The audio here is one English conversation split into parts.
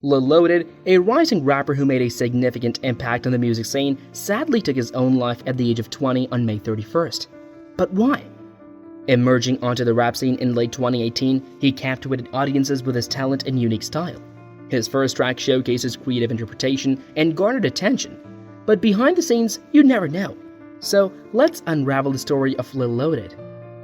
Lil Loaded, a rising rapper who made a significant impact on the music scene, sadly took his own life at the age of 20 on May 31st. But why? Emerging onto the rap scene in late 2018, he captivated audiences with his talent and unique style. His first track showcases creative interpretation and garnered attention. But behind the scenes, you never know. So let's unravel the story of Lil Loaded.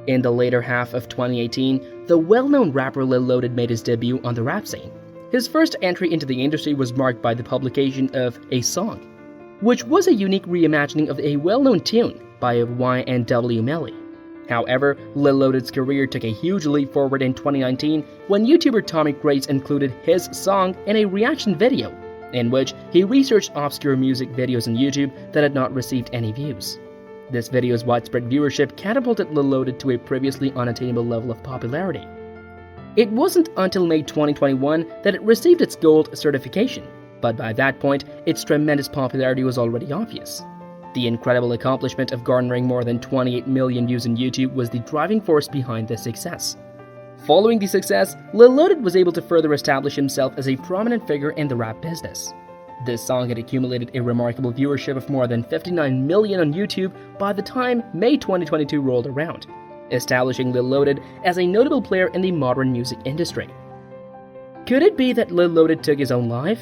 In the later half of 2018, the well-known rapper Lil Loaded made his debut on the rap scene. His first entry into the industry was marked by the publication of A Song, which was a unique reimagining of a well-known tune by Y&W Melly. However, Lil Loaded's career took a huge leap forward in 2019 when YouTuber Tommy Grace included his song in a reaction video, in which he researched obscure music videos on YouTube that had not received any views. This video's widespread viewership catapulted Lil Loaded to a previously unattainable level of popularity. It wasn't until May 2021 that it received its gold certification, but by that point, its tremendous popularity was already obvious. The incredible accomplishment of garnering more than 28 million views on YouTube was the driving force behind this success. Following the success, Lil Loaded was able to further establish himself as a prominent figure in the rap business. This song had accumulated a remarkable viewership of more than 59 million on YouTube by the time May 2022 rolled around, establishing Lil Loaded as a notable player in the modern music industry. Could it be that Lil Loaded took his own life?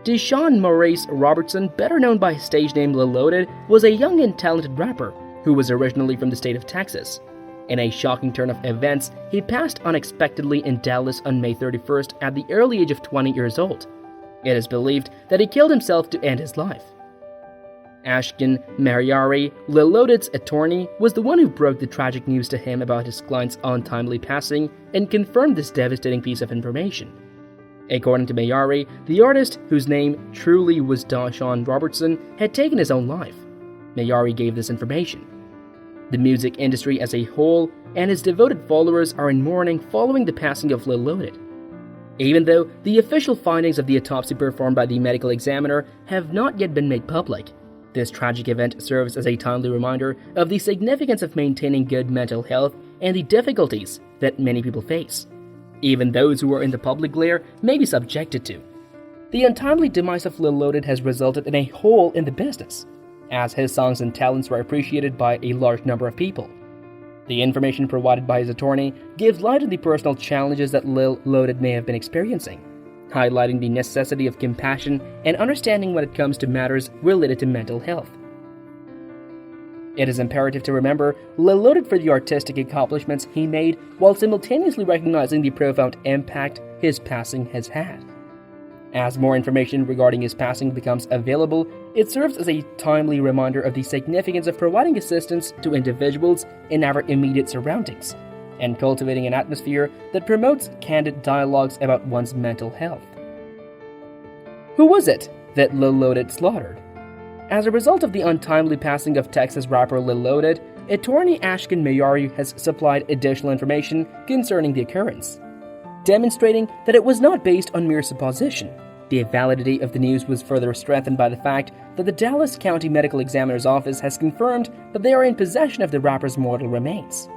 Deshaun Maurice Robertson, better known by his stage name Lil Loaded, was a young and talented rapper who was originally from the state of Texas. In a shocking turn of events, he passed unexpectedly in Dallas on May 31st at the early age of 20 years old. It is believed that he killed himself to end his life. Ashkin Mariari, Lil Loaded's attorney, was the one who broke the tragic news to him about his client's untimely passing and confirmed this devastating piece of information. According to Mariari, the artist, whose name truly was Deshaun Robertson, had taken his own life. Mariari gave this information. The music industry as a whole and his devoted followers are in mourning following the passing of Lil Loaded. Even though the official findings of the autopsy performed by the medical examiner have not yet been made public, this tragic event serves as a timely reminder of the significance of maintaining good mental health and the difficulties that many people face. Even those who are in the public glare may be subjected to. The untimely demise of Lil Loaded has resulted in a hole in the business, as his songs and talents were appreciated by a large number of people. The information provided by his attorney gives light to the personal challenges that Lil Loaded may have been experiencing, highlighting the necessity of compassion and understanding when it comes to matters related to mental health. It is imperative to remember Lil Loaded for the artistic accomplishments he made while simultaneously recognizing the profound impact his passing has had. As more information regarding his passing becomes available, it serves as a timely reminder of the significance of providing assistance to individuals in our immediate surroundings and cultivating an atmosphere that promotes candid dialogues about one's mental health. Who was it that Lil Loaded slaughtered? As a result of the untimely passing of Texas rapper Lil Loaded, attorney Ashkin Mariari has supplied additional information concerning the occurrence, demonstrating that it was not based on mere supposition. The validity of the news was further strengthened by the fact that the Dallas County Medical Examiner's Office has confirmed that they are in possession of the rapper's mortal remains.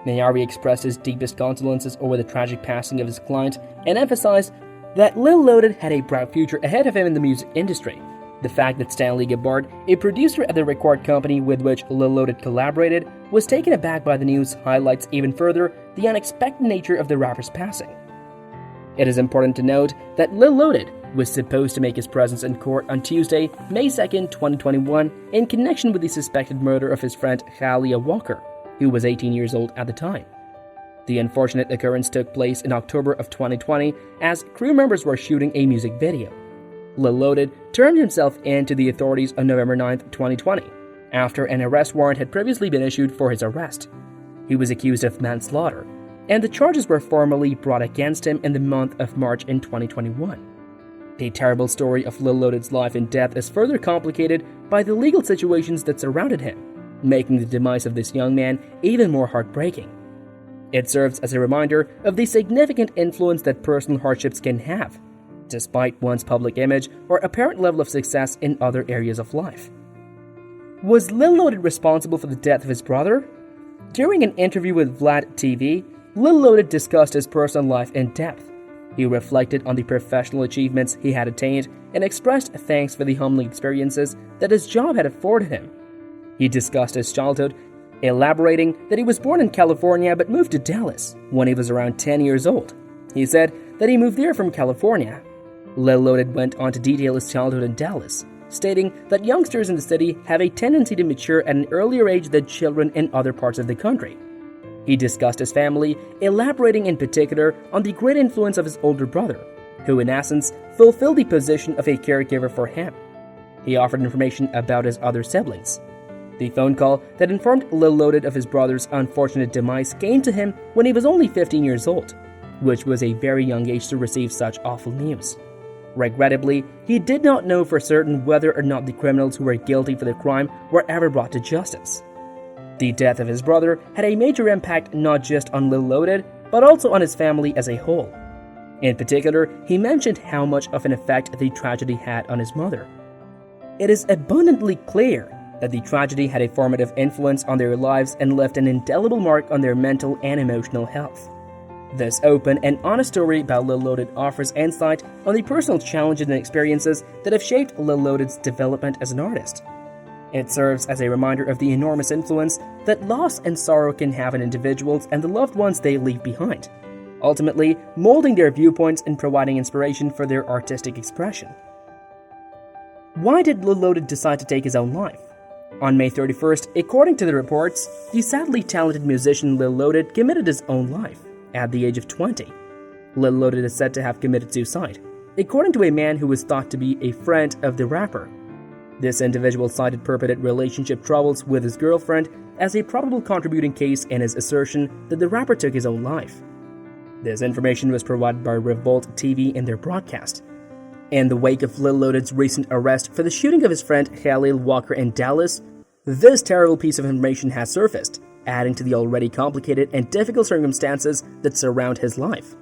Mariari expressed his deepest condolences over the tragic passing of his client and emphasized that Lil Loaded had a bright future ahead of him in the music industry. The fact that Stanley Gibbard, a producer at the record company with which Lil Loaded collaborated, was taken aback by the news highlights even further the unexpected nature of the rapper's passing. It is important to note that Lil Loaded was supposed to make his presence in court on Tuesday, May 2, 2021, in connection with the suspected murder of his friend Khalia Walker, who was 18 years old at the time. The unfortunate occurrence took place in October of 2020 as crew members were shooting a music video. Lil Loaded turned himself in to the authorities on November 9, 2020, after an arrest warrant had previously been issued for his arrest. He was accused of manslaughter, and the charges were formally brought against him in the month of March in 2021. The terrible story of Lil Loaded's life and death is further complicated by the legal situations that surrounded him, making the demise of this young man even more heartbreaking. It serves as a reminder of the significant influence that personal hardships can have, despite one's public image or apparent level of success in other areas of life. Was Lil Loaded responsible for the death of his brother? During an interview with Vlad TV, Lil Loaded discussed his personal life in depth. He reflected on the professional achievements he had attained and expressed thanks for the humbling experiences that his job had afforded him. He discussed his childhood, elaborating that he was born in California but moved to Dallas when he was around 10 years old. He said that he moved there from California. Lil Loaded went on to detail his childhood in Dallas, stating that youngsters in the city have a tendency to mature at an earlier age than children in other parts of the country. He discussed his family, elaborating in particular on the great influence of his older brother, who in essence fulfilled the position of a caregiver for him. He offered information about his other siblings. The phone call that informed Lil Loaded of his brother's unfortunate demise came to him when he was only 15 years old, which was a very young age to receive such awful news. Regrettably, he did not know for certain whether or not the criminals who were guilty for the crime were ever brought to justice. The death of his brother had a major impact not just on Lil Loaded, but also on his family as a whole. In particular, he mentioned how much of an effect the tragedy had on his mother. It is abundantly clear that the tragedy had a formative influence on their lives and left an indelible mark on their mental and emotional health. This open and honest story about Lil Loaded offers insight on the personal challenges and experiences that have shaped Lil Loaded's development as an artist. It serves as a reminder of the enormous influence that loss and sorrow can have on individuals and the loved ones they leave behind, ultimately molding their viewpoints and providing inspiration for their artistic expression. Why did Lil Loaded decide to take his own life? On May 31st, according to the reports, the sadly talented musician Lil Loaded committed his own life at the age of 20. Lil Loaded is said to have committed suicide, according to a man who was thought to be a friend of the rapper. This individual cited purported relationship troubles with his girlfriend as a probable contributing case in his assertion that the rapper took his own life. This information was provided by Revolt TV in their broadcast. In the wake of Lil Loaded's recent arrest for the shooting of his friend Khalil Walker in Dallas, this terrible piece of information has surfaced, adding to the already complicated and difficult circumstances that surround his life.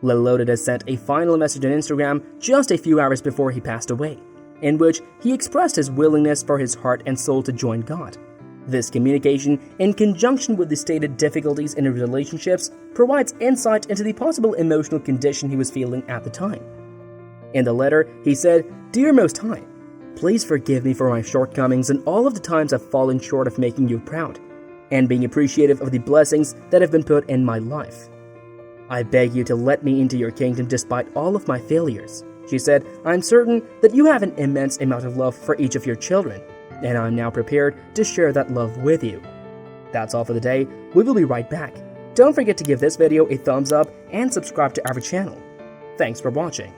Lil Loaded has sent a final message on Instagram just a few hours before he passed away, in which he expressed his willingness for his heart and soul to join God. This communication, in conjunction with the stated difficulties in his relationships, provides insight into the possible emotional condition he was feeling at the time. In the letter, he said, "Dear Most High, please forgive me for my shortcomings and all of the times I've fallen short of making you proud, and being appreciative of the blessings that have been put in my life. I beg you to let me into your kingdom despite all of my failures." She said, "I'm certain that you have an immense amount of love for each of your children, and I'm now prepared to share that love with you." That's all for the day. We will be right back. Don't forget to give this video a thumbs up and subscribe to our channel. Thanks for watching.